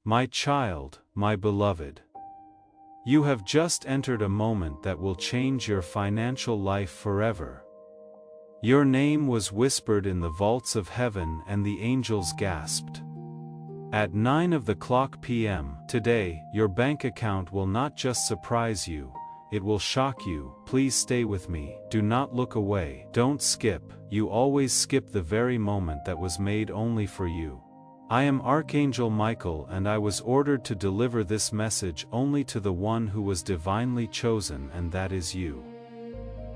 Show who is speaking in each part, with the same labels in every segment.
Speaker 1: My child, my beloved. You have just entered a moment that will change your financial life forever. Your name was whispered in the vaults of heaven and the angels gasped. At 9 p.m. today, your bank account will not just surprise you, it will shock you. Please stay with me, do not look away, don't skip, you always skip the very moment that was made only for you. I am Archangel Michael and I was ordered to deliver this message only to the one who was divinely chosen, and that is you.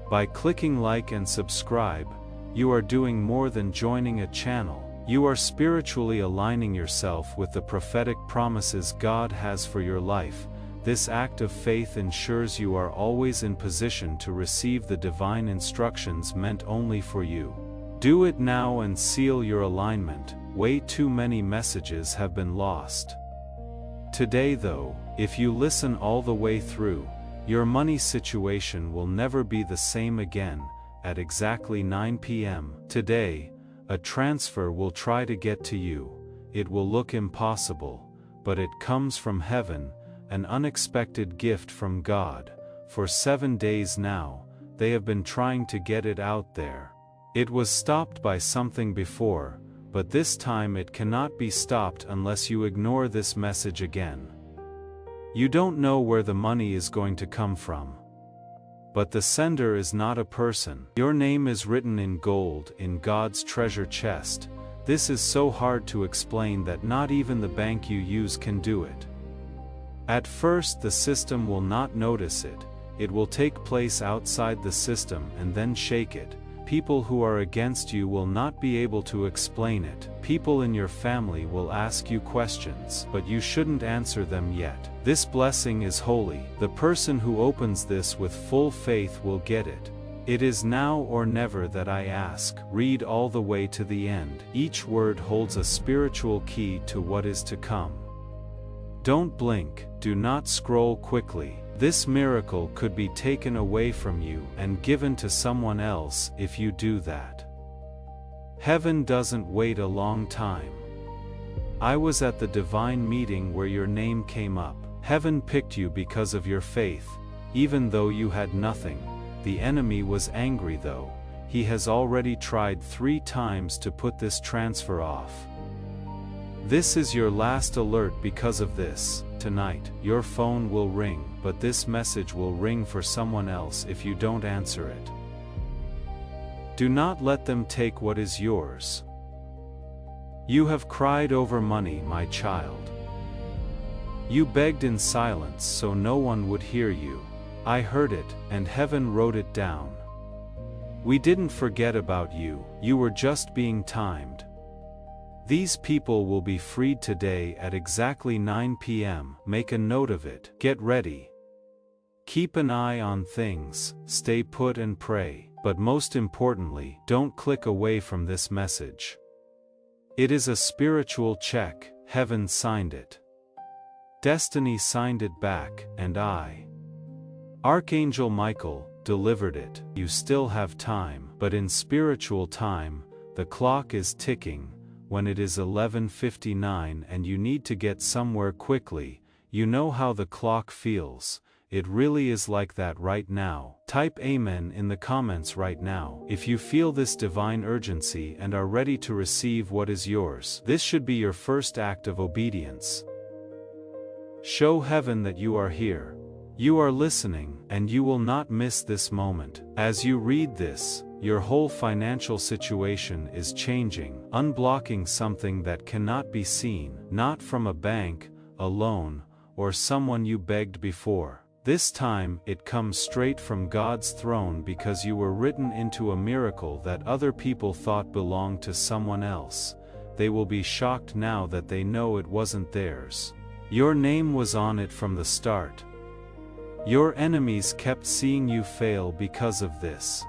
Speaker 1: By clicking like and subscribe, you are doing more than joining a channel, you are spiritually aligning yourself with the prophetic promises God has for your life. This act of faith ensures you are always in position to receive the divine instructions meant only for you. Do it now and seal your alignment. Way too many messages have been lost. Today though, if you listen all the way through, your money situation will never be the same again. At exactly 9 p.m. today, a transfer will try to get to you. It will look impossible, but it comes from heaven, an unexpected gift from God. For 7 days now, they have been trying to get it out there. It was stopped by something before, but this time it cannot be stopped unless you ignore this message again. You don't know where the money is going to come from. But the sender is not a person. Your name is written in gold in God's treasure chest. This is so hard to explain that not even the bank you use can do it. At first the system will not notice it. It will take place outside the system and then shake it. People who are against you will not be able to explain it. People in your family will ask you questions, but you shouldn't answer them yet. This blessing is holy. The person who opens this with full faith will get it. It is now or never that I ask. Read all the way to the end. Each word holds a spiritual key to what is to come. Don't blink, do not scroll quickly. This miracle could be taken away from you and given to someone else if you do that. Heaven doesn't wait a long time. I was at the divine meeting where your name came up. Heaven picked you because of your faith, even though you had nothing. The enemy was angry though. He has already tried 3 times to put this transfer off. This is your last alert because of this. Tonight, your phone will ring, but this message will ring for someone else if you don't answer it. Do not let them take what is yours. You have cried over money, my child. You begged in silence so no one would hear you. I heard it, and heaven wrote it down. We didn't forget about you, you were just being timed. These people will be freed today at exactly 9 p.m. Make a note of it. Get ready. Keep an eye on things, stay put and pray, but most importantly, don't click away from this message. It is a spiritual check. Heaven signed it. Destiny signed it back, and I, Archangel Michael, delivered it. You still have time, but in spiritual time, the clock is ticking. When it is 11:59 and you need to get somewhere quickly, you know how the clock feels. It really is like that right now. Type Amen in the comments right now if you feel this divine urgency and are ready to receive what is yours. This should be your first act of obedience. Show heaven that you are here. You are listening, and you will not miss this moment. As you read this, your whole financial situation is changing, unblocking something that cannot be seen, not from a bank, a loan, or someone you begged before. This time, it comes straight from God's throne because you were written into a miracle that other people thought belonged to someone else. They will be shocked now that they know it wasn't theirs. Your name was on it from the start. Your enemies kept seeing you fail because of this.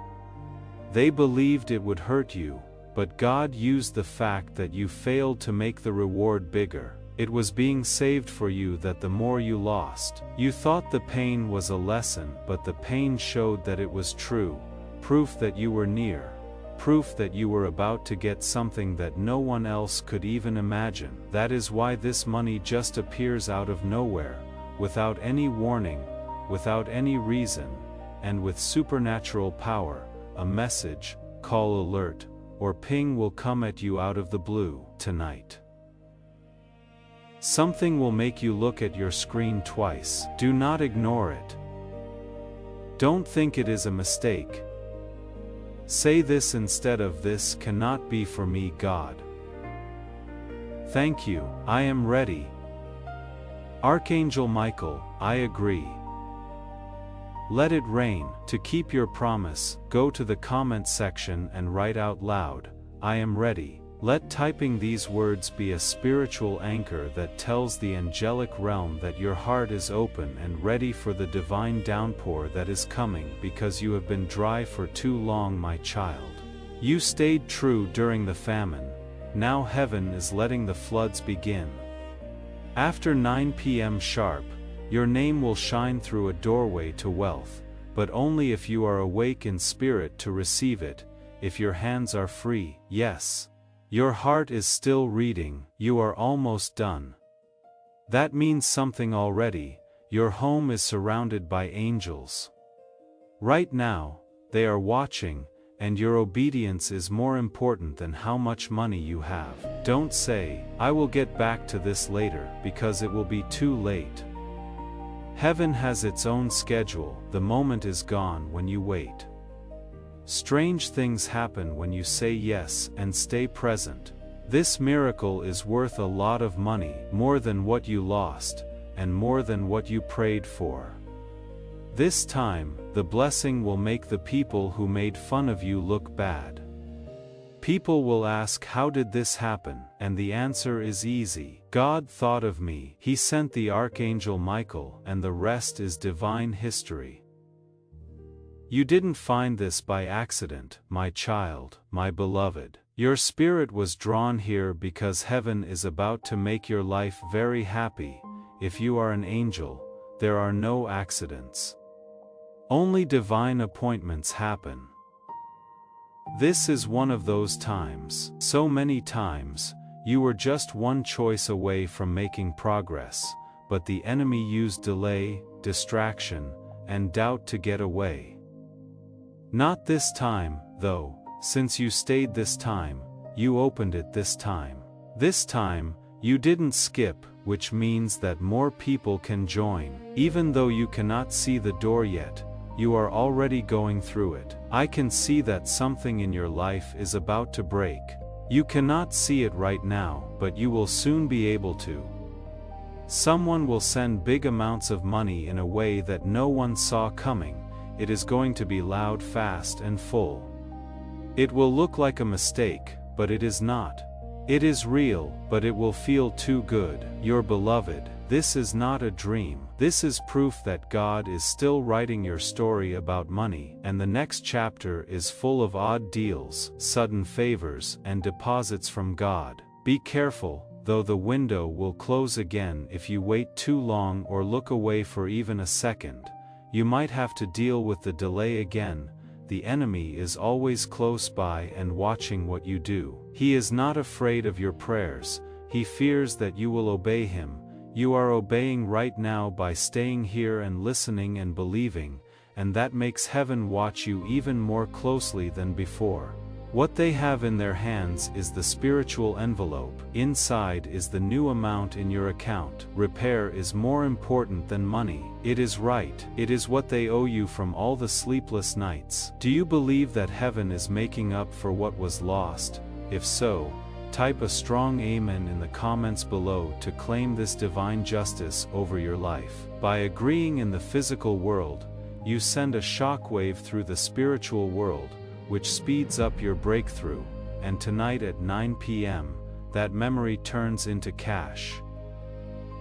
Speaker 1: They believed it would hurt you, but God used the fact that you failed to make the reward bigger. It was being saved for you that the more you lost. You thought the pain was a lesson, but the pain showed that it was true, proof that you were near, proof that you were about to get something that no one else could even imagine. That is why this money just appears out of nowhere, without any warning, without any reason, and with supernatural power. A message, call alert, or ping will come at you out of the blue tonight. Something will make you look at your screen twice. Do not ignore it. Don't think it is a mistake. Say this instead of "This cannot be for me, God." Thank you, I am ready. Archangel Michael, I agree. Let it rain. To keep your promise, go to the comment section and write out loud, "I am ready." Let typing these words be a spiritual anchor that tells the angelic realm that your heart is open and ready for the divine downpour that is coming, because you have been dry for too long, my child. You stayed true during the famine. Now heaven is letting the floods begin. After 9 p.m. sharp, your name will shine through a doorway to wealth, but only if you are awake in spirit to receive it, if your hands are free. Yes. Your heart is still reading, you are almost done. That means something already. Your home is surrounded by angels. Right now, they are watching, and your obedience is more important than how much money you have. Don't say, "I will get back to this later," because it will be too late. Heaven has its own schedule. The moment is gone when you wait. Strange things happen when you say yes and stay present. This miracle is worth a lot of money, more than what you lost, and more than what you prayed for. This time, the blessing will make the people who made fun of you look bad. People will ask, "How did this happen?" And the answer is easy. God thought of me. He sent the Archangel Michael, and the rest is divine history. You didn't find this by accident, my child, my beloved. Your spirit was drawn here because heaven is about to make your life very happy. If you are an angel, there are no accidents. Only divine appointments happen. This is one of those times. So many times, you were just one choice away from making progress, but the enemy used delay, distraction, and doubt to get away. Not this time, though. Since you stayed this time, you opened it this time. This time, you didn't skip, which means that more people can join. Even though you cannot see the door yet, you are already going through it. I can see that something in your life is about to break. You cannot see it right now, but you will soon be able to. Someone will send big amounts of money in a way that no one saw coming. It is going to be loud, fast, and full. It will look like a mistake, but it is not. It is real, but it will feel too good. Your beloved, this is not a dream. This is proof that God is still writing your story about money, and the next chapter is full of odd deals, sudden favors, and deposits from God. Be careful, though the window will close again if you wait too long or look away for even a second. You might have to deal with the delay again. The enemy is always close by and watching what you do. He is not afraid of your prayers. He fears that you will obey him. You are obeying right now by staying here and listening and believing, and that makes heaven watch you even more closely than before. What they have in their hands is the spiritual envelope. Inside is the new amount in your account. Repair is more important than money. It is right. It is what they owe you from all the sleepless nights. Do you believe that heaven is making up for what was lost? If so, type a strong amen in the comments below to claim this divine justice over your life. By agreeing in the physical world, you send a shockwave through the spiritual world, which speeds up your breakthrough, and tonight at 9 p.m., that memory turns into cash.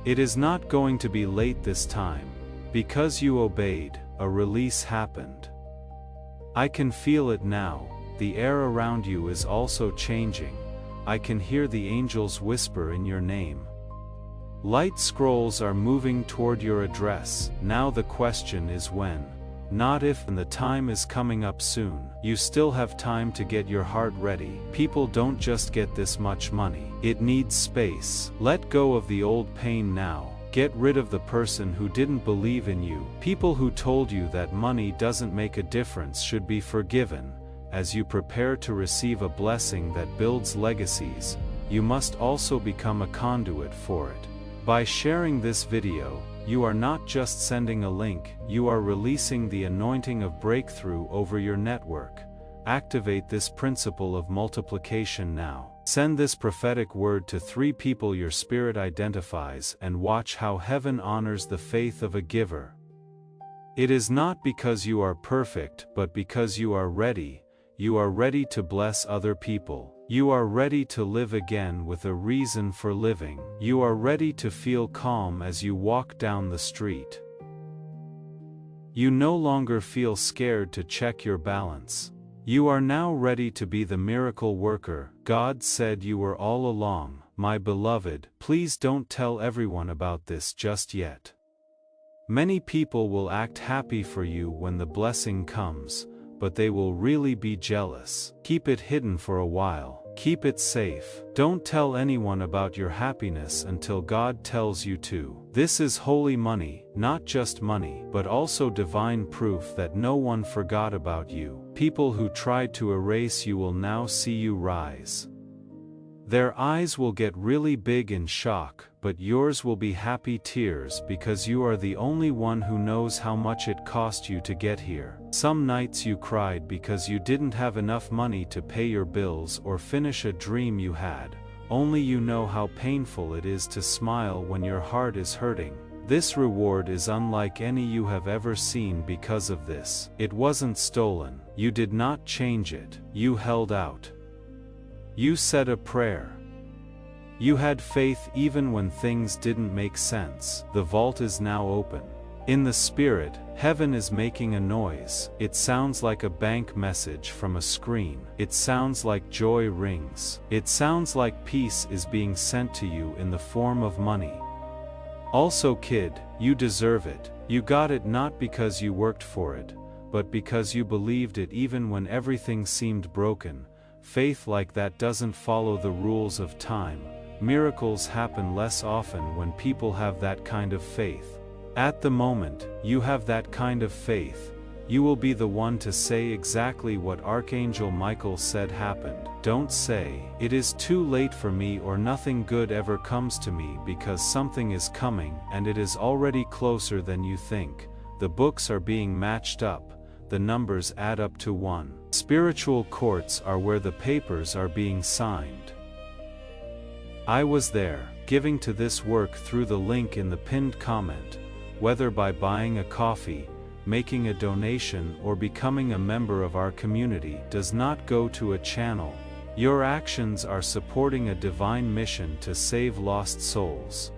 Speaker 1: It is not going to be late this time. Because you obeyed, a release happened. I can feel it now. The air around you is also changing. I can hear the angels whisper in your name. Light scrolls are moving toward your address. Now the question is when. not if, and the time is coming up soon. You still have time to get your heart ready. People don't just get this much money. It needs space. Let go of the old pain now. Get rid of the person who didn't believe in you. People who told you that money doesn't make a difference should be forgiven. As you prepare to receive a blessing that builds legacies, you must also become a conduit for it. By sharing this video, you are not just sending a link, you are releasing the anointing of breakthrough over your network. Activate this principle of multiplication now. Send this prophetic word to 3 people your spirit identifies and watch how heaven honors the faith of a giver. It is not because you are perfect, but because you are ready. You are ready to bless other people. You are ready to live again with a reason for living. You are ready to feel calm as you walk down the street. You no longer feel scared to check your balance. You are now ready to be the miracle worker God said you were all along. My beloved, please don't tell everyone about this just yet. Many people will act happy for you when the blessing comes, but they will really be jealous. Keep it hidden for a while. Keep it safe. Don't tell anyone about your happiness until God tells you to. This is holy money, not just money, but also divine proof that no one forgot about you. People who tried to erase you will now see you rise. Their eyes will get really big in shock, but yours will be happy tears because you are the only one who knows how much it cost you to get here. Some nights you cried because you didn't have enough money to pay your bills or finish a dream you had. Only you know how painful it is to smile when your heart is hurting. This reward is unlike any you have ever seen because of this. It wasn't stolen. You did not change it. You held out. You said a prayer. You had faith even when things didn't make sense. The vault is now open. In the spirit, heaven is making a noise. It sounds like a bank message from a screen. It sounds like joy rings. It sounds like peace is being sent to you in the form of money. Also, kid, you deserve it. You got it not because you worked for it, but because you believed it even when everything seemed broken. Faith like that doesn't follow the rules of time. Miracles happen less often when people have that kind of faith. At the moment, you have that kind of faith. You will be the one to say exactly what Archangel Michael said happened. Don't say, "It is too late for me," or "Nothing good ever comes to me," because something is coming and it is already closer than you think. The books are being matched up. The numbers add up to 1. Spiritual courts are where the papers are being signed. I was there, giving to this work through the link in the pinned comment. Whether by buying a coffee, making a donation, or becoming a member of our community does not go to a channel. Your actions are supporting a divine mission to save lost souls.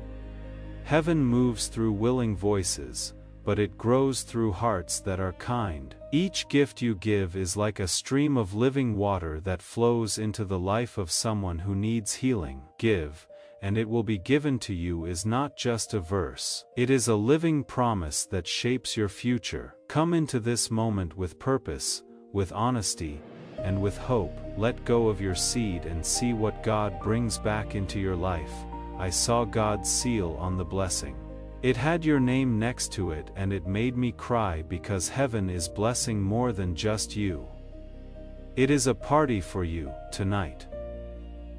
Speaker 1: Heaven moves through willing voices, but it grows through hearts that are kind. Each gift you give is like a stream of living water that flows into the life of someone who needs healing. Give, and it will be given to you is not just a verse. It is a living promise that shapes your future. Come into this moment with purpose, with honesty, and with hope. Let go of your seed and see what God brings back into your life. I saw God's seal on the blessing. It had your name next to it, and it made me cry because heaven is blessing more than just you. It is a party for you, tonight.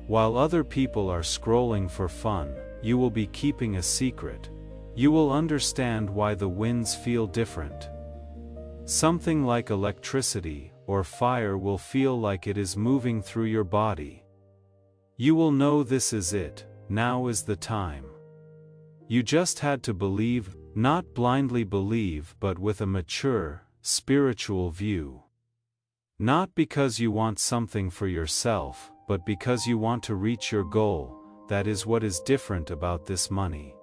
Speaker 1: While other people are scrolling for fun, you will be keeping a secret. You will understand why the winds feel different. Something like electricity or fire will feel like it is moving through your body. You will know this is it, now is the time. You just had to believe, not blindly believe, but with a mature, spiritual view. Not because you want something for yourself, but because you want to reach your goal. That is what is different about this money.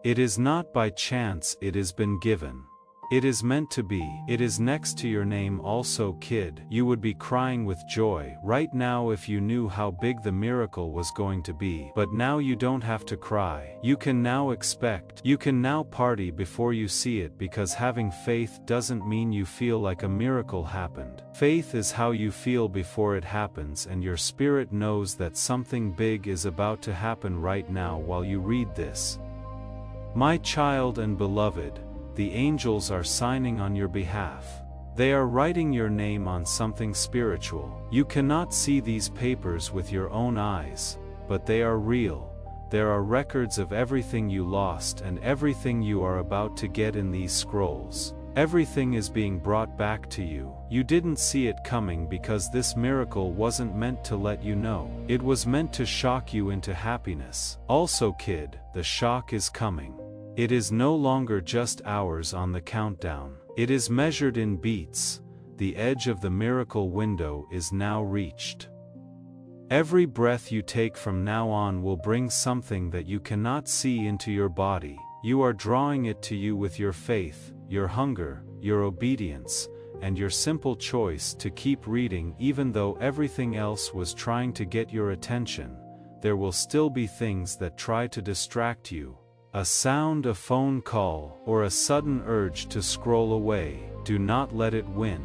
Speaker 1: It is not by chance it has been given. It is meant to be. It is next to your name also, kid. You would be crying with joy right now if you knew how big the miracle was going to be. But now you don't have to cry. You can now expect. You can now party before you see it, because having faith doesn't mean you feel like a miracle happened. Faith is how you feel before it happens, and your spirit knows that something big is about to happen right now while you read this. My child and beloved, the angels are signing on your behalf. They are writing your name on something spiritual. You cannot see these papers with your own eyes, but they are real. There are records of everything you lost and everything you are about to get in these scrolls. Everything is being brought back to you. You didn't see it coming because this miracle wasn't meant to let you know. It was meant to shock you into happiness. Also, kid, the shock is coming. It is no longer just hours on the countdown. It is measured in beats. The edge of the miracle window is now reached. Every breath you take from now on will bring something that you cannot see into your body. You are drawing it to you with your faith, your hunger, your obedience, and your simple choice to keep reading. Even though everything else was trying to get your attention, there will still be things that try to distract you. A sound, a phone call, or a sudden urge to scroll away. Do not let it win.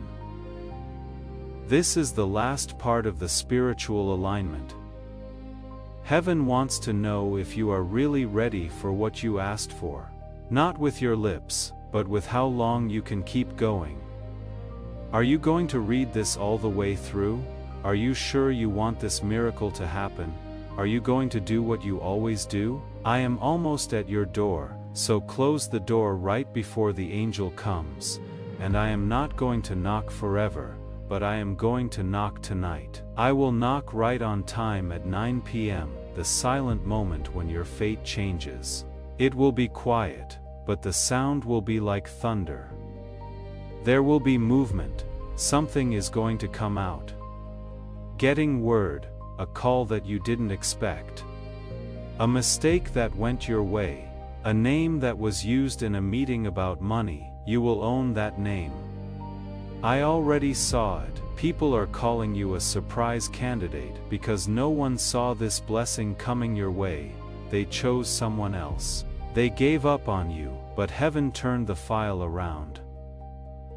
Speaker 1: This is the last part of the spiritual alignment. Heaven wants to know if you are really ready for what you asked for. Not with your lips, but with how long you can keep going. Are you going to read this all the way through? Are you sure you want this miracle to happen? Are you going to do what you always do? I am almost at your door, so close the door right before the angel comes, and I am not going to knock forever, but I am going to knock tonight. I will knock right on time at 9 p.m., the silent moment when your fate changes. It will be quiet, but the sound will be like thunder. There will be movement. Something is going to come out. Getting word, a call that you didn't expect. A mistake that went your way. A name that was used in a meeting about money. You will own that name. I already saw it. People are calling you a surprise candidate because no one saw this blessing coming your way. They chose someone else. They gave up on you, but heaven turned the file around.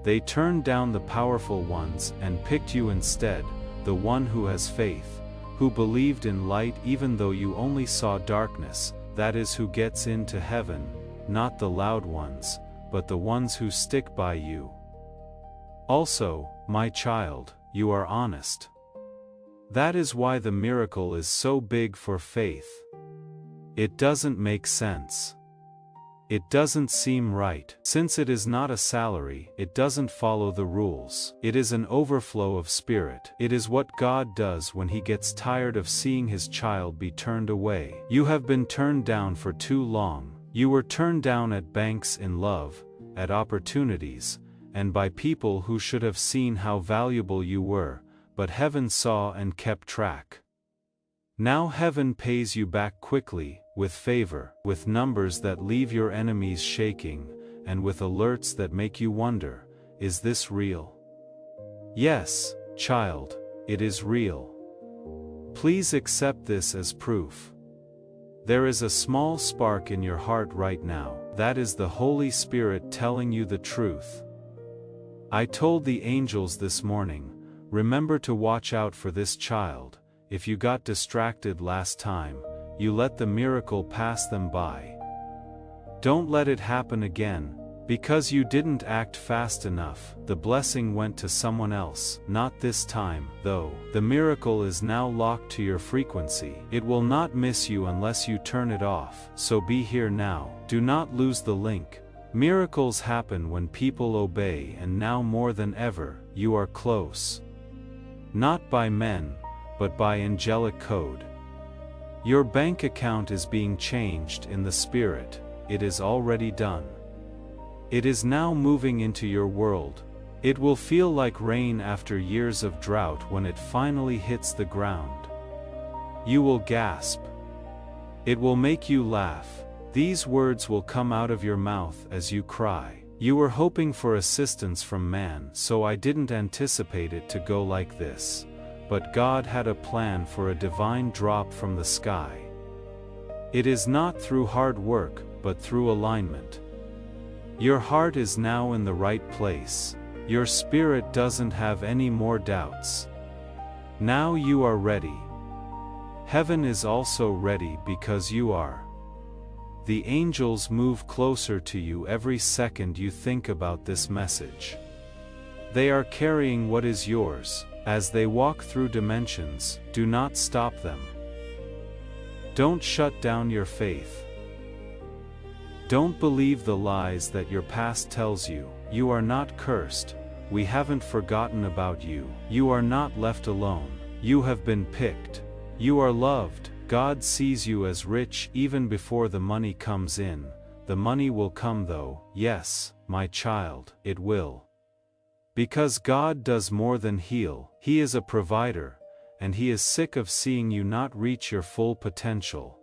Speaker 1: They turned down the powerful ones and picked you instead, the one who has faith, who believed in light even though you only saw darkness. That is who gets into heaven, not the loud ones, but the ones who stick by you. Also, my child, you are honest. That is why the miracle is so big for faith. It doesn't make sense. It doesn't seem right. Since it is not a salary, it doesn't follow the rules. It is an overflow of spirit. It is what God does when He gets tired of seeing His child be turned away. You have been turned down for too long. You were turned down at banks, in love, at opportunities, and by people who should have seen how valuable you were, but heaven saw and kept track. Now heaven pays you back quickly, with favor, with numbers that leave your enemies shaking, and with alerts that make you wonder, is this real? Yes, child, it is real. Please accept this as proof. There is a small spark in your heart right now. That is the Holy Spirit telling you the truth. I told the angels this morning, remember to watch out for this child. If you got distracted last time, you let the miracle pass them by. Don't let it happen again. Because you didn't act fast enough, the blessing went to someone else. Not this time, though. The miracle is now locked to your frequency. It will not miss you unless you turn it off. So be here now. Do not lose the link. Miracles happen when people obey, and now more than ever, you are close. Not by men, but by angelic code. Your bank account is being changed in the spirit. It is already done. It is now moving into your world. It will feel like rain after years of drought when it finally hits the ground. You will gasp. It will make you laugh. These words will come out of your mouth as you cry. You were hoping for assistance from man, so I didn't anticipate it to go like this. But God had a plan for a divine drop from the sky. It is not through hard work, but through alignment. Your heart is now in the right place. Your spirit doesn't have any more doubts. Now you are ready. Heaven is also ready because you are. The angels move closer to you every second you think about this message. They are carrying what is yours. As they walk through dimensions, do not stop them. Don't shut down your faith. Don't believe the lies that your past tells you. You are not cursed. We haven't forgotten about you. You are not left alone. You have been picked. You are loved. God sees you as rich even before the money comes in. The money will come though, yes, my child, it will. Because God does more than heal, He is a provider, and He is sick of seeing you not reach your full potential.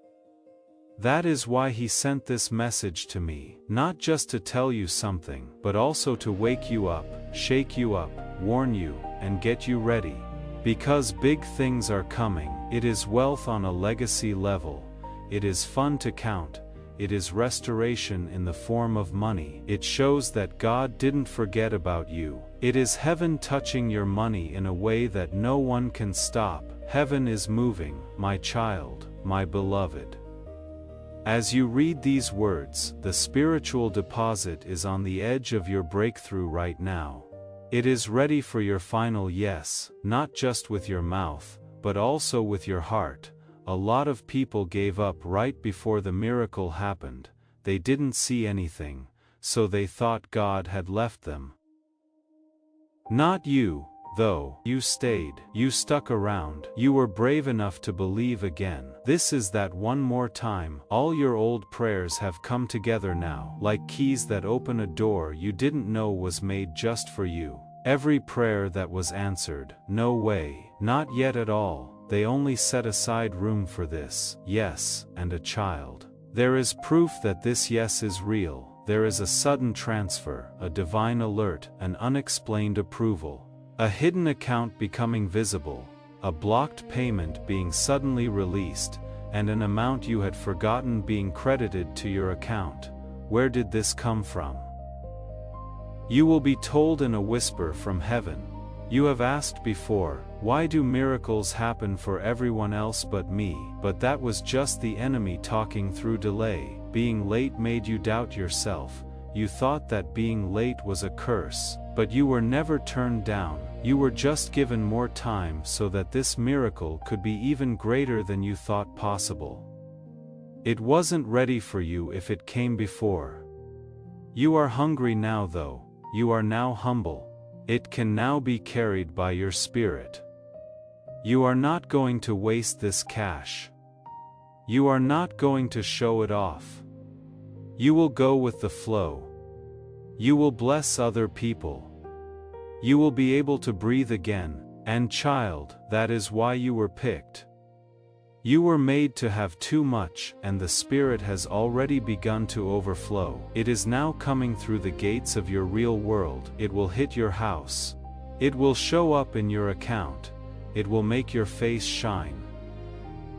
Speaker 1: That is why He sent this message to me, not just to tell you something, but also to wake you up, shake you up, warn you, and get you ready. Because big things are coming. It is wealth on a legacy level. It is fun to count. It is restoration in the form of money. It shows that God didn't forget about you. It is heaven touching your money in a way that no one can stop. Heaven is moving, my child, my beloved. As you read these words, the spiritual deposit is on the edge of your breakthrough right now. It is ready for your final yes, not just with your mouth, but also with your heart. A lot of people gave up right before the miracle happened. They didn't see anything, so they thought God had left them. Not you, though. You stayed. You stuck around. You were brave enough to believe again. This is that one more time. All your old prayers have come together now, like keys that open a door you didn't know was made just for you. Every prayer that was answered. No way. Not yet at all. They only set aside room for this yes, and a child. There is proof that this yes is real. There is a sudden transfer, a divine alert, an unexplained approval. A hidden account becoming visible, a blocked payment being suddenly released, and an amount you had forgotten being credited to your account. Where did this come from? You will be told in a whisper from heaven. You have asked before, why do miracles happen for everyone else but me? But that was just the enemy talking through delay. Being late made you doubt yourself. You thought that being late was a curse, but you were never turned down. You were just given more time so that this miracle could be even greater than you thought possible. It wasn't ready for you if it came before. You are hungry now though. You are now humble. It can now be carried by your spirit. You are not going to waste this cash. You are not going to show it off. You will go with the flow. You will bless other people. You will be able to breathe again, and child, that is why you were picked. You were made to have too much, and the Spirit has already begun to overflow. It is now coming through the gates of your real world. It will hit your house. It will show up in your account. It will make your face shine.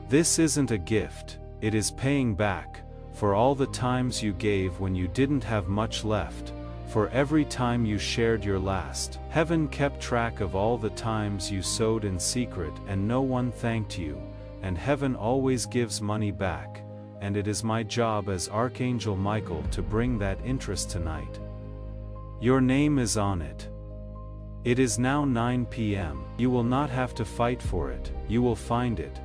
Speaker 1: This isn't a gift, it is paying back, for all the times you gave when you didn't have much left. For every time you shared your last. Heaven kept track of all the times you sowed in secret and no one thanked you, and heaven always gives money back, and it is my job as Archangel Michael to bring that interest tonight. Your name is on it. It is now 9 p.m. You will not have to fight for it, you will find it.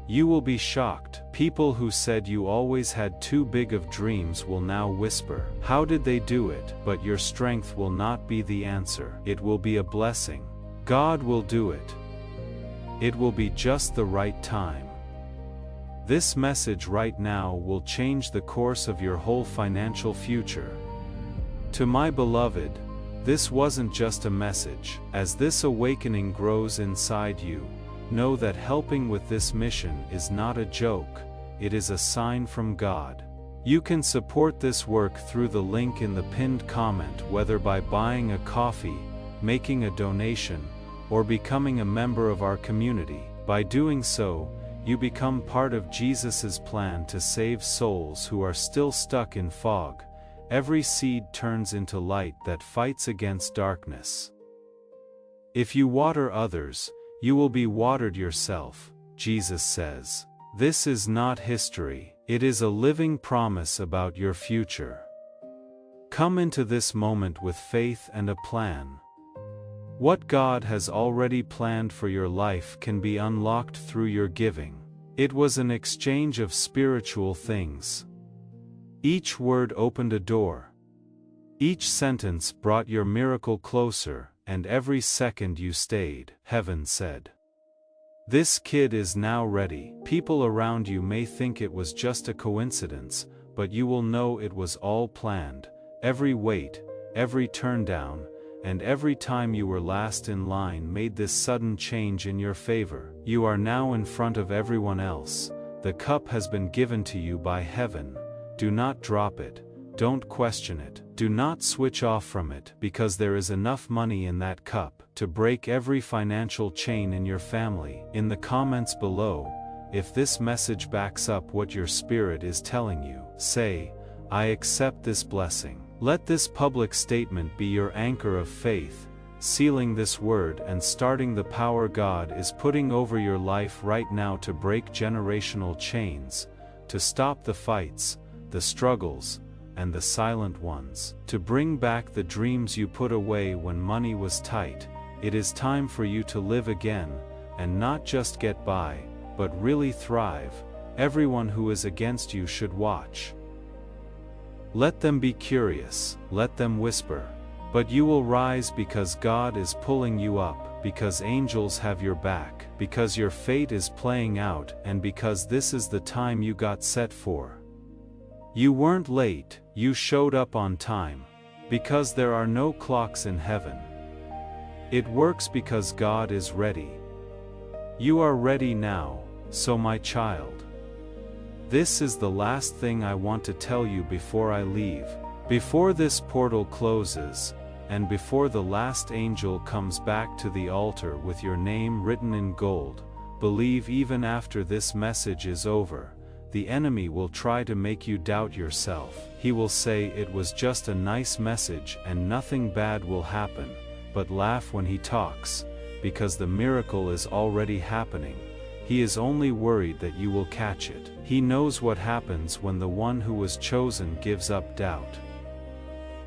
Speaker 1: You will be shocked. People who said you always had too big of dreams will now whisper, how did they do it? But your strength will not be the answer. It will be a blessing. God will do it. It will be just the right time. This message right now will change the course of your whole financial future. To my beloved, this wasn't just a message. As this awakening grows inside you, know that helping with this mission is not a joke, it is a sign from God. You can support this work through the link in the pinned comment, whether by buying a coffee, making a donation, or becoming a member of our community. By doing so, you become part of Jesus' plan to save souls who are still stuck in fog. Every seed turns into light that fights against darkness. If you water others, you will be watered yourself, Jesus says. This is not history, it is a living promise about your future. Come into this moment with faith and a plan. What God has already planned for your life can be unlocked through your giving. It was an exchange of spiritual things. Each word opened a door. Each sentence brought your miracle closer, and every second you stayed, heaven said. This kid is now ready. People around you may think it was just a coincidence, but you will know it was all planned. Every wait, every turn down, and every time you were last in line made this sudden change in your favor. You are now in front of everyone else. The cup has been given to you by heaven. Do not drop it. Don't question it. Do not switch off from it, because there is enough money in that cup to break every financial chain in your family. In the comments below, if this message backs up what your spirit is telling you, say, I accept this blessing. Let this public statement be your anchor of faith, sealing this word and starting the power God is putting over your life right now to break generational chains, to stop the fights, the struggles, and the silent ones, to bring back the dreams you put away when money was tight. It is time for you to live again, and not just get by, but really thrive. Everyone who is against you should watch. Let them be curious, let them whisper. But you will rise because God is pulling you up, because angels have your back, because your fate is playing out, and because this is the time you got set for. You weren't late, you showed up on time. Because there are no clocks in heaven. It works because God is ready. You are ready now, so my child. This is the last thing I want to tell you before I leave. Before this portal closes, and before the last angel comes back to the altar with your name written in gold, believe even after this message is over, the enemy will try to make you doubt yourself. He will say it was just a nice message and nothing bad will happen, but laugh when he talks, because the miracle is already happening. He is only worried that you will catch it. He knows what happens when the one who was chosen gives up doubt.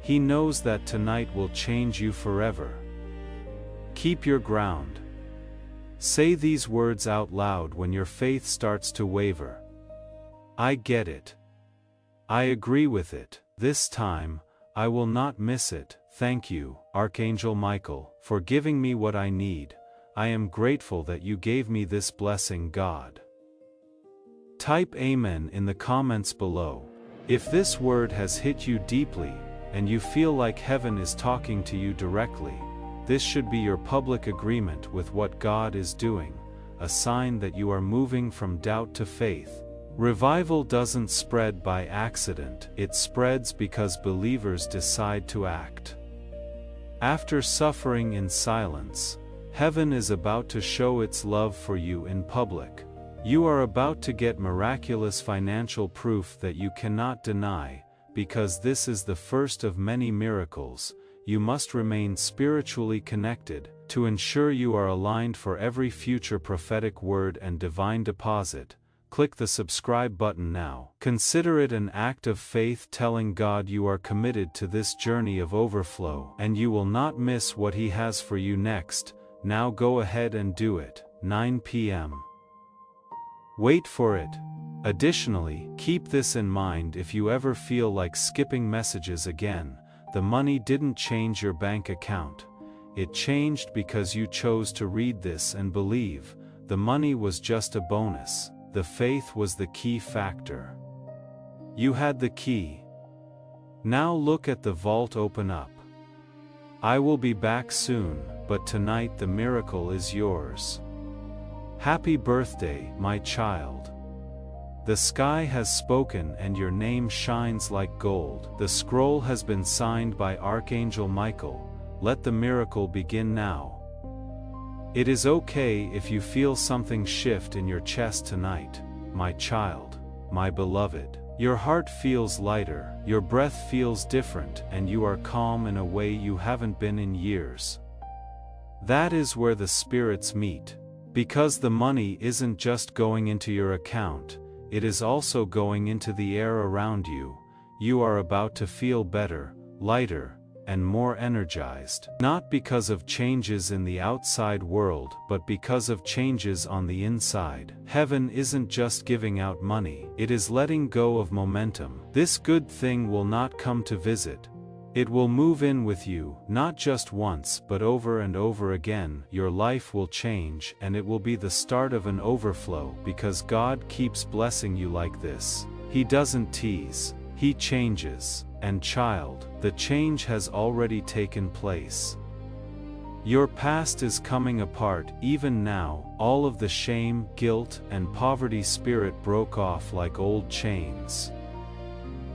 Speaker 1: He knows that tonight will change you forever. Keep your ground. Say these words out loud when your faith starts to waver. I get it. I agree with it. This time, I will not miss it. Thank you, Archangel Michael, for giving me what I need. I am grateful that you gave me this blessing, God. Type Amen in the comments below. If this word has hit you deeply, and you feel like heaven is talking to you directly, this should be your public agreement with what God is doing, a sign that you are moving from doubt to faith. Revival doesn't spread by accident, it spreads because believers decide to act. After suffering in silence, heaven is about to show its love for you in public. You are about to get miraculous financial proof that you cannot deny. Because this is the first of many miracles, you must remain spiritually connected, to ensure you are aligned for every future prophetic word and divine deposit. Click the subscribe button now. Consider it an act of faith, telling God you are committed to this journey of overflow, and you will not miss what He has for you next. Now go ahead and do it. 9 p.m. Wait for it. Additionally, keep this in mind: if you ever feel like skipping messages again, the money didn't change your bank account. It changed because you chose to read this and believe. The money was just a bonus. The faith was the key factor. You had the key. Now look at the vault open up. I will be back soon, but tonight the miracle is yours. Happy birthday, my child. The sky has spoken and your name shines like gold. The scroll has been signed by Archangel Michael. Let the miracle begin now. It is okay if you feel something shift in your chest tonight, my child, my beloved. Your heart feels lighter, your breath feels different, and you are calm in a way you haven't been in years. That is where the spirits meet. Because the money isn't just going into your account, it is also going into the air around you. You are about to feel better, lighter, and more energized. Not because of changes in the outside world, but because of changes on the inside. Heaven isn't just giving out money, it is letting go of momentum. This good thing will not come to visit. It will move in with you, not just once, but over and over again. Your life will change, and it will be the start of an overflow, because God keeps blessing you like this. He doesn't tease, He changes. And child, the change has already taken place. Your past is coming apart. Even now, all of the shame, guilt, and poverty spirit broke off like old chains.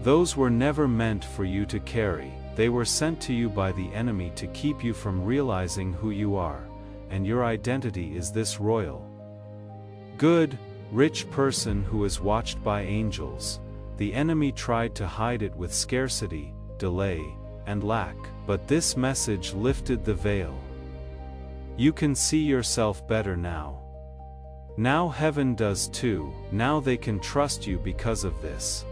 Speaker 1: Those were never meant for you to carry. They were sent to you by the enemy to keep you from realizing who you are, and your identity is this royal, good, rich person who is watched by angels. The enemy tried to hide it with scarcity, delay, and lack, but this message lifted the veil. You can see yourself better now. Now heaven does too. Now they can trust you because of this.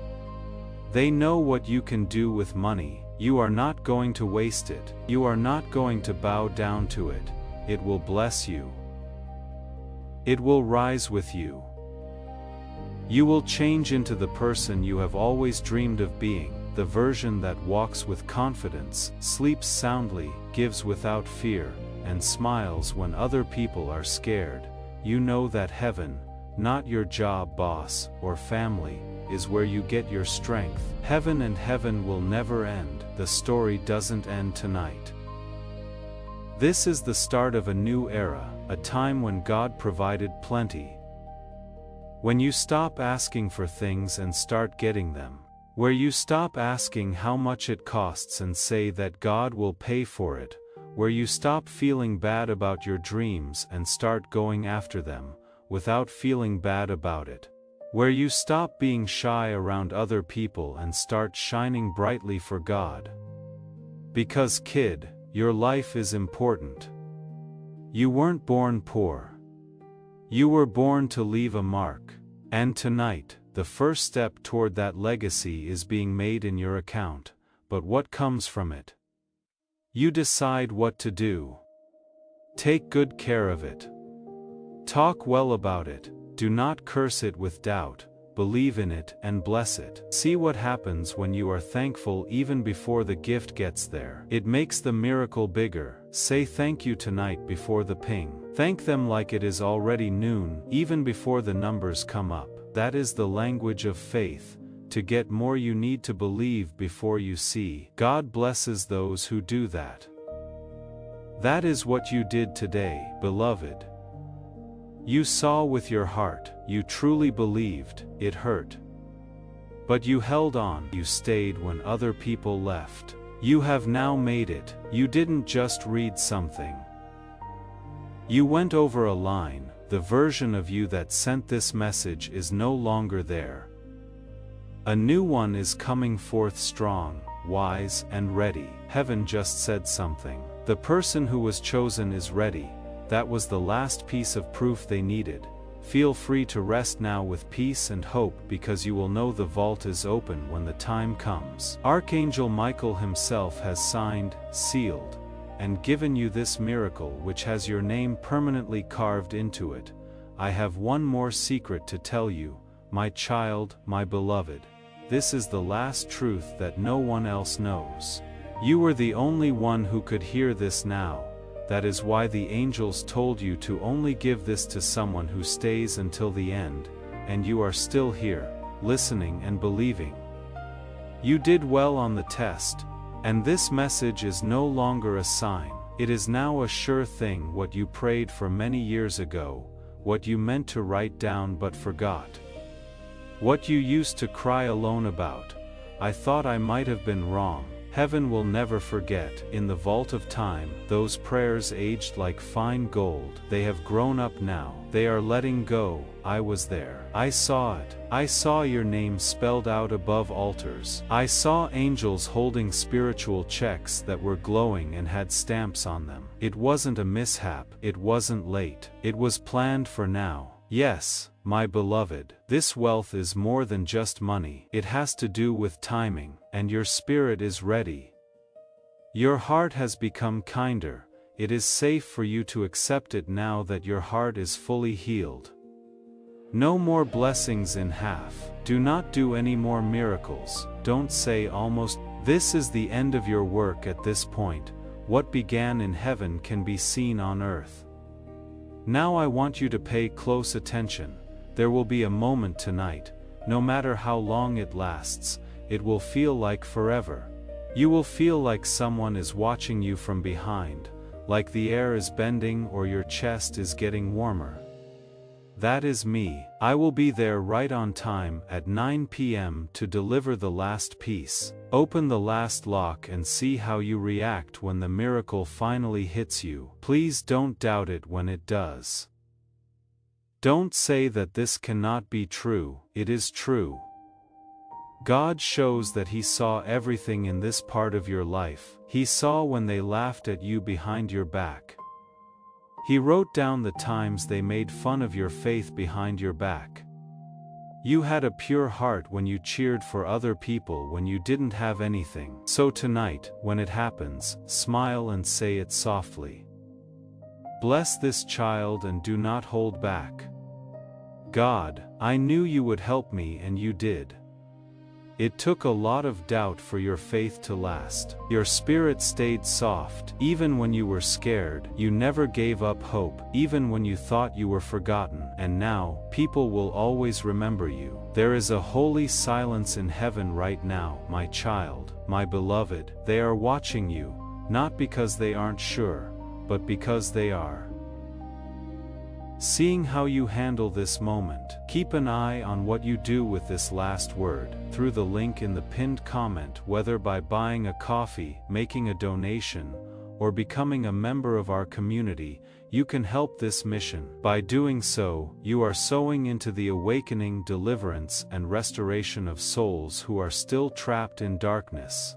Speaker 1: They know what you can do with money. You are not going to waste it. You are not going to bow down to it. It will bless you. It will rise with you. You will change into the person you have always dreamed of being, the version that walks with confidence, sleeps soundly, gives without fear, and smiles when other people are scared. You know that heaven, not your job, boss, or family, is where you get your strength. Heaven and heaven will never end. The story doesn't end tonight. This is the start of a new era, a time when God provided plenty. When you stop asking for things and start getting them. Where you stop asking how much it costs and say that God will pay for it. Where you stop feeling bad about your dreams and start going after them, without feeling bad about it. Where you stop being shy around other people and start shining brightly for God. Because kid, your life is important. You weren't born poor. You were born to leave a mark. And tonight, the first step toward that legacy is being made in your account. But what comes from it? You decide what to do. Take good care of it. Talk well about it. Do not curse it with doubt. Believe in it and bless it. See what happens when you are thankful even before the gift gets there. It makes the miracle bigger. Say thank you tonight before the ping. Thank them like it is already noon, even before the numbers come up. That is the language of faith. To get more, you need to believe before you see. God blesses those who do that. That is what you did today, beloved. You saw with your heart, you truly believed. It hurt. But you held on, you stayed when other people left. You have now made it. You didn't just read something. You went over a line. The version of you that sent this message is no longer there. A new one is coming forth strong, wise, and ready. Heaven just said something. The person who was chosen is ready. That was the last piece of proof they needed. Feel free to rest now with peace and hope, because you will know the vault is open when the time comes. Archangel Michael himself has signed, sealed, and given you this miracle, which has your name permanently carved into it. I have one more secret to tell you, my child, my beloved. This is the last truth that no one else knows. You were the only one who could hear this now. That is why the angels told you to only give this to someone who stays until the end, and you are still here, listening and believing. You did well on the test, and this message is no longer a sign. It is now a sure thing. What you prayed for many years ago, what you meant to write down but forgot. What you used to cry alone about. I thought I might have been wrong. Heaven will never forget. In the vault of time, those prayers aged like fine gold. They have grown up now. They are letting go. I was there. I saw it. I saw your name spelled out above altars. I saw angels holding spiritual checks that were glowing and had stamps on them. It wasn't a mishap. It wasn't late. It was planned for now. Yes, my beloved, this wealth is more than just money. It has to do with timing, and your spirit is ready. Your heart has become kinder. It is safe for you to accept it now that your heart is fully healed. No more blessings in half. Do not do any more miracles. Don't say almost. This is the end of your work at this point. What began in heaven can be seen on earth. Now I want you to pay close attention. There will be a moment tonight, no matter how long it lasts, it will feel like forever. You will feel like someone is watching you from behind, like the air is bending or your chest is getting warmer. That is me. I will be there right on time at 9 p.m. to deliver the last piece. Open the last lock and see how you react when the miracle finally hits you. Please don't doubt it when it does. Don't say that this cannot be true. It is true. God shows that He saw everything in this part of your life. He saw when they laughed at you behind your back. He wrote down the times they made fun of your faith behind your back. You had a pure heart when you cheered for other people when you didn't have anything. So tonight, when it happens, smile and say it softly. Bless this child and do not hold back. God, I knew you would help me and you did. It took a lot of doubt for your faith to last. Your spirit stayed soft. Even when you were scared, you never gave up hope, even when you thought you were forgotten. And now, people will always remember you. There is a holy silence in heaven right now, my child, my beloved. They are watching you, not because they aren't sure, but because they are. Seeing how you handle this moment. Keep an eye on what you do with this last word, through the link in the pinned comment, whether by buying a coffee, making a donation, or becoming a member of our community, you can help this mission. By doing so, you are sowing into the awakening, deliverance, and restoration of souls who are still trapped in darkness.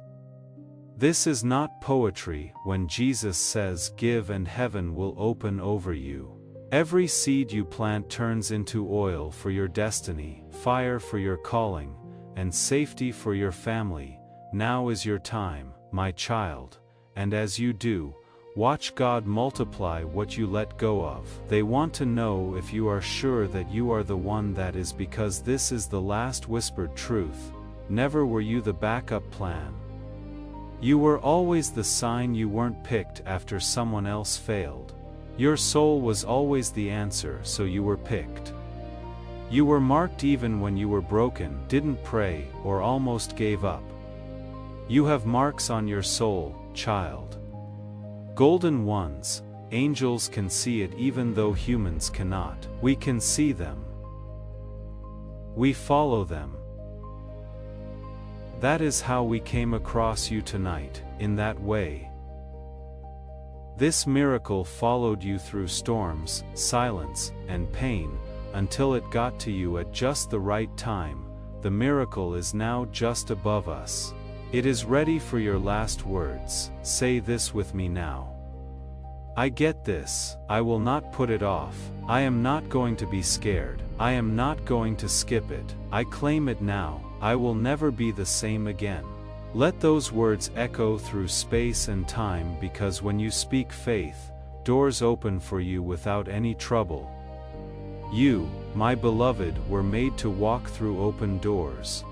Speaker 1: This is not poetry when Jesus says, "Give and heaven will open over you." Every seed you plant turns into oil for your destiny, fire for your calling, and safety for your family. Now is your time, my child, and as you do, watch God multiply what you let go of. They want to know if you are sure that you are the one, that is because this is the last whispered truth. Never were you the backup plan. You were always the sign you weren't picked after someone else failed. Your soul was always the answer, so you were picked. You were marked even when you were broken, didn't pray, or almost gave up. You have marks on your soul, child. Golden ones. Angels can see it even though humans cannot. We can see them. We follow them. That is how we came across you tonight, in that way. This miracle followed you through storms, silence, and pain, until it got to you at just the right time. The miracle is now just above us. It is ready for your last words. Say this with me now. I get this. I will not put it off. I am not going to be scared. I am not going to skip it. I claim it now. I will never be the same again. Let those words echo through space and time, because when you speak faith, doors open for you without any trouble. You, my beloved, were made to walk through open doors.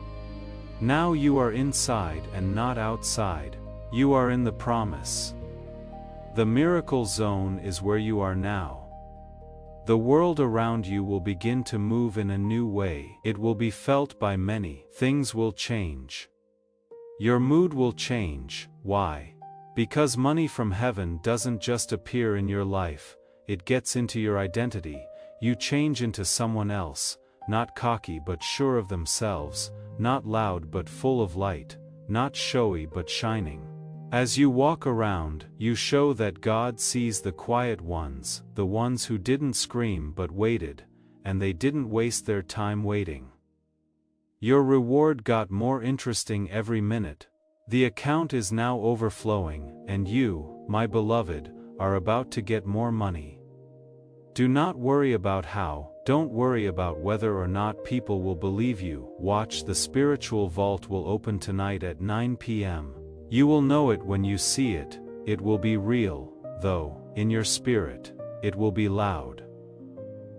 Speaker 1: Now you are inside and not outside. You are in the promise. The miracle zone is where you are now. The world around you will begin to move in a new way. It will be felt by many. Things will change. Your mood will change. Why? Because money from heaven doesn't just appear in your life, it gets into your identity. You change into someone else, not cocky but sure of themselves, not loud but full of light, not showy but shining. As you walk around, you show that God sees the quiet ones, the ones who didn't scream but waited, and they didn't waste their time waiting. Your reward got more interesting every minute. The account is now overflowing, and you, my beloved, are about to get more money. Do not worry about how, don't worry about whether or not people will believe you. Watch, the spiritual vault will open tonight at 9 p.m. You will know it when you see it. It will be real, though, in your spirit. It will be loud.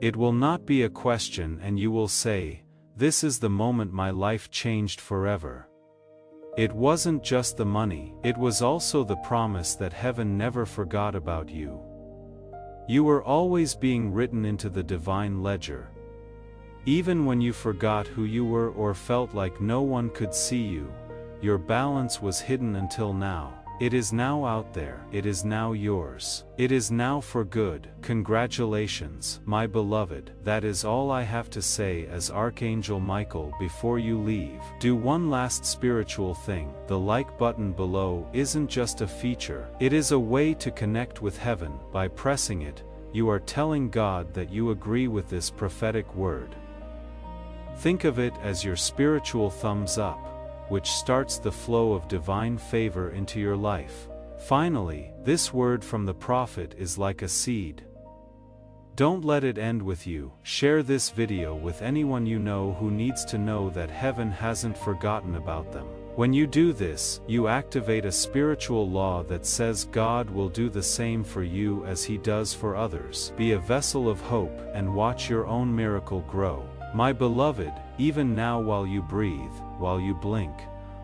Speaker 1: It will not be a question, and you will say, "This is the moment my life changed forever." It wasn't just the money, it was also the promise that heaven never forgot about you. You were always being written into the divine ledger. Even when you forgot who you were or felt like no one could see you, your balance was hidden until now. It is now out there. It is now yours. It is now for good. Congratulations, my beloved. That is all I have to say as Archangel Michael. Before you leave, do one last spiritual thing. The like button below isn't just a feature. It is a way to connect with heaven. By pressing it, you are telling God that you agree with this prophetic word. Think of it as your spiritual thumbs up, which starts the flow of divine favor into your life. Finally, this word from the prophet is like a seed. Don't let it end with you. Share this video with anyone you know who needs to know that heaven hasn't forgotten about them. When you do this, you activate a spiritual law that says God will do the same for you as He does for others. Be a vessel of hope and watch your own miracle grow. My beloved, even now while you breathe, while you blink,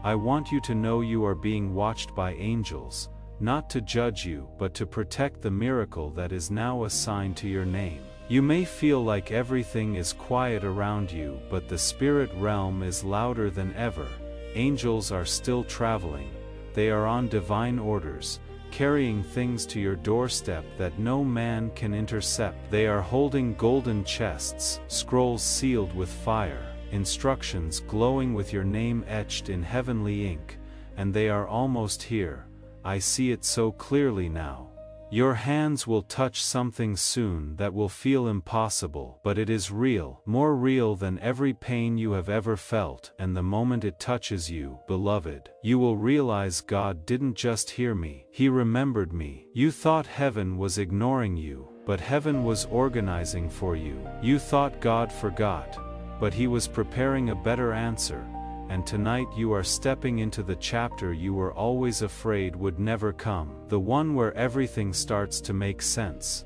Speaker 1: I want you to know you are being watched by angels, not to judge you but to protect the miracle that is now assigned to your name. You may feel like everything is quiet around you, but the spirit realm is louder than ever. Angels are still traveling. They are on divine orders, carrying things to your doorstep that no man can intercept. They are holding golden chests, scrolls sealed with fire, instructions glowing with your name etched in heavenly ink, and they are almost here. I see it so clearly now. Your hands will touch something soon that will feel impossible, but it is real, more real than every pain you have ever felt, and the moment it touches you, beloved, you will realize God didn't just hear me, He remembered me. You thought heaven was ignoring you, but heaven was organizing for you. You thought God forgot, but He was preparing a better answer. And tonight you are stepping into the chapter you were always afraid would never come, the one where everything starts to make sense.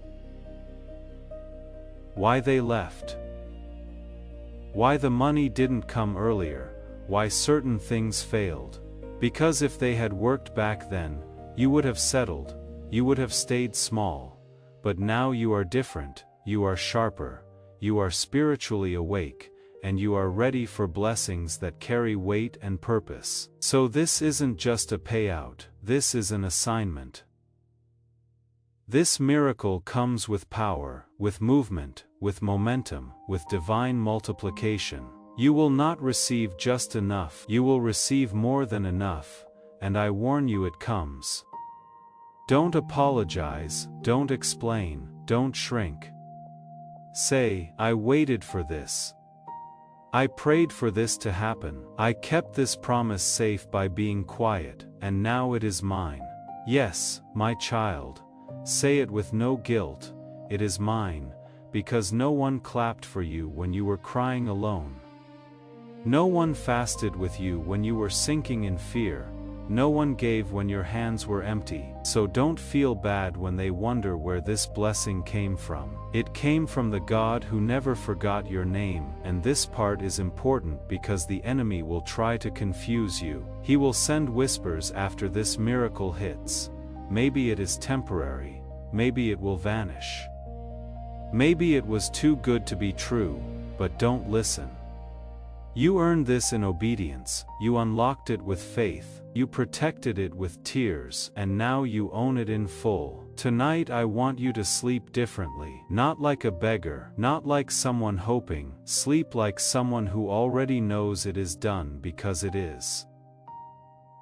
Speaker 1: Why they left. Why the money didn't come earlier, why certain things failed. Because if they had worked back then, you would have settled, you would have stayed small. But now you are different, you are sharper, you are spiritually awake, and you are ready for blessings that carry weight and purpose. So this isn't just a payout, this is an assignment. This miracle comes with power, with movement, with momentum, with divine multiplication. You will not receive just enough, you will receive more than enough, and I warn you it comes. Don't apologize, don't explain, don't shrink. Say, I waited for this. I prayed for this to happen. I kept this promise safe by being quiet, and now it is mine. Yes, my child. Say it with no guilt. It is mine, because no one clapped for you when you were crying alone. No one fasted with you when you were sinking in fear. No one gave when your hands were empty. So don't feel bad when they wonder where this blessing came from. It came from the God who never forgot your name, and this part is important because the enemy will try to confuse you. He will send whispers after this miracle hits. Maybe it is temporary. Maybe it will vanish. Maybe it was too good to be true, but don't listen. You earned this in obedience, you unlocked it with faith, you protected it with tears, and now you own it in full. Tonight I want you to sleep differently, not like a beggar, not like someone hoping, sleep like someone who already knows it is done because it is.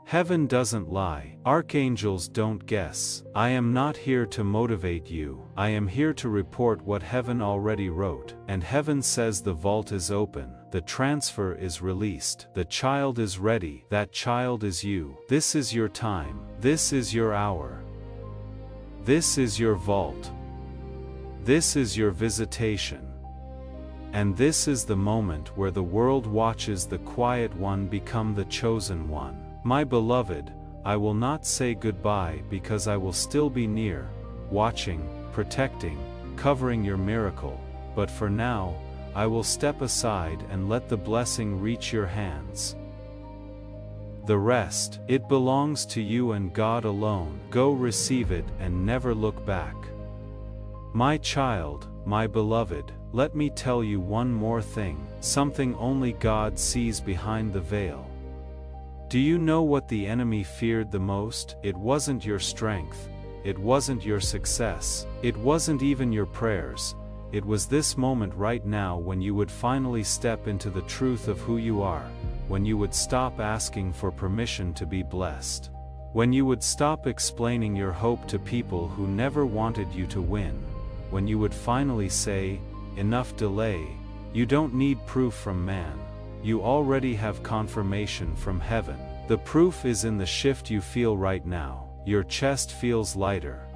Speaker 1: Heaven doesn't lie, archangels don't guess. I am not here to motivate you, I am here to report what heaven already wrote, and heaven says the vault is open, the transfer is released, the child is ready, that child is you. This is your time, this is your hour. This is your vault. This is your visitation. And this is the moment where the world watches the quiet one become the chosen one. My beloved, I will not say goodbye because I will still be near, watching, protecting, covering your miracle, but for now, I will step aside and let the blessing reach your hands. The rest, it belongs to you and God alone. Go receive it and never look back. My child, my beloved, let me tell you one more thing, something only God sees behind the veil. Do you know what the enemy feared the most? It wasn't your strength, it wasn't your success, it wasn't even your prayers, it was this moment right now when you would finally step into the truth of who you are, when you would stop asking for permission to be blessed, when you would stop explaining your hope to people who never wanted you to win, when you would finally say, enough delay, you don't need proof from man. You already have confirmation from heaven. The proof is in the shift you feel right now. Your chest feels lighter.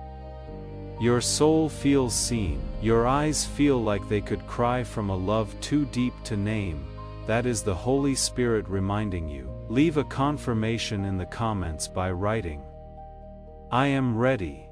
Speaker 1: Your soul feels seen. Your eyes feel like they could cry from a love too deep to name. That is the Holy Spirit reminding you. Leave a confirmation in the comments by writing, I am ready.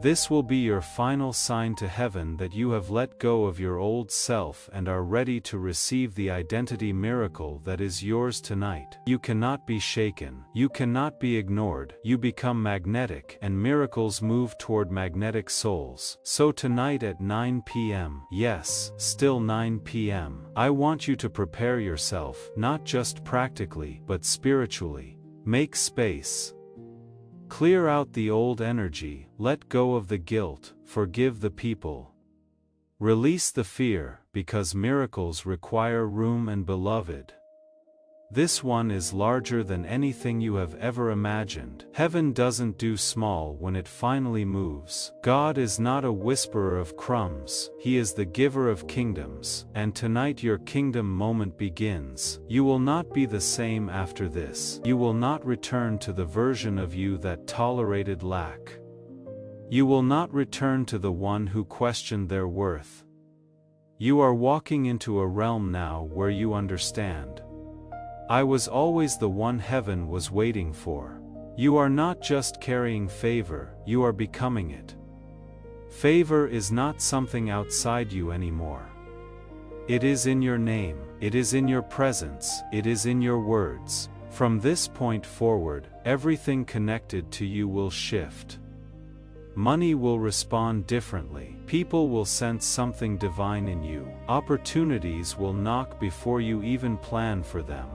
Speaker 1: This will be your final sign to heaven that you have let go of your old self and are ready to receive the identity miracle that is yours tonight. You cannot be shaken. You cannot be ignored. You become magnetic, and miracles move toward magnetic souls. So tonight at 9 p.m., yes, still 9 p.m., I want you to prepare yourself, not just practically, but spiritually. Make space. Clear out the old energy, let go of the guilt, forgive the people. Release the fear, because miracles require room and beloved. This one is larger than anything you have ever imagined. Heaven doesn't do small when it finally moves. God is not a whisperer of crumbs, He is the giver of kingdoms. And tonight your kingdom moment begins. You will not be the same after this. You will not return to the version of you that tolerated lack. You will not return to the one who questioned their worth. You are walking into a realm now where you understand. I was always the one heaven was waiting for. You are not just carrying favor, you are becoming it. Favor is not something outside you anymore. It is in your name, it is in your presence, it is in your words. From this point forward, everything connected to you will shift. Money will respond differently. People will sense something divine in you. Opportunities will knock before you even plan for them.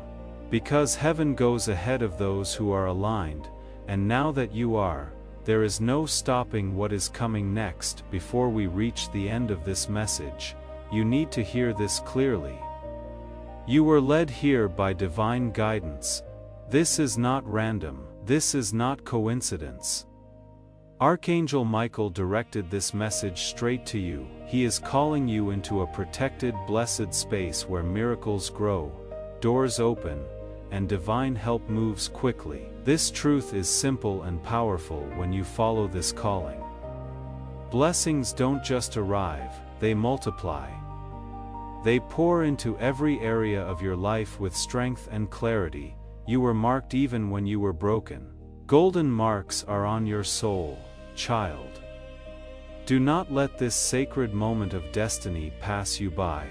Speaker 1: Because heaven goes ahead of those who are aligned, and now that you are, there is no stopping what is coming next. Before we reach the end of this message, you need to hear this clearly. You were led here by divine guidance. This is not random, this is not coincidence. Archangel Michael directed this message straight to you. He is calling you into a protected, blessed space where miracles grow, doors open, and divine help moves quickly. This truth is simple and powerful when you follow this calling. Blessings don't just arrive, they multiply. They pour into every area of your life with strength and clarity. You were marked even when you were broken. Golden marks are on your soul, child. Do not let this sacred moment of destiny pass you by.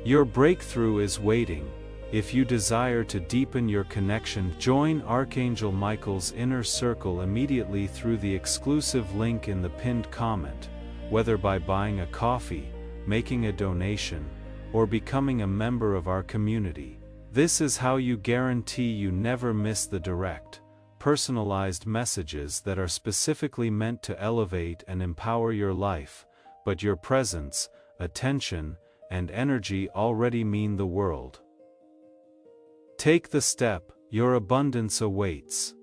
Speaker 1: Your breakthrough is waiting. If you desire to deepen your connection, join Archangel Michael's inner circle immediately through the exclusive link in the pinned comment, whether by buying a coffee, making a donation, or becoming a member of our community. This is how you guarantee you never miss the direct, personalized messages that are specifically meant to elevate and empower your life, but your presence, attention, and energy already mean the world. Take the step, your abundance awaits.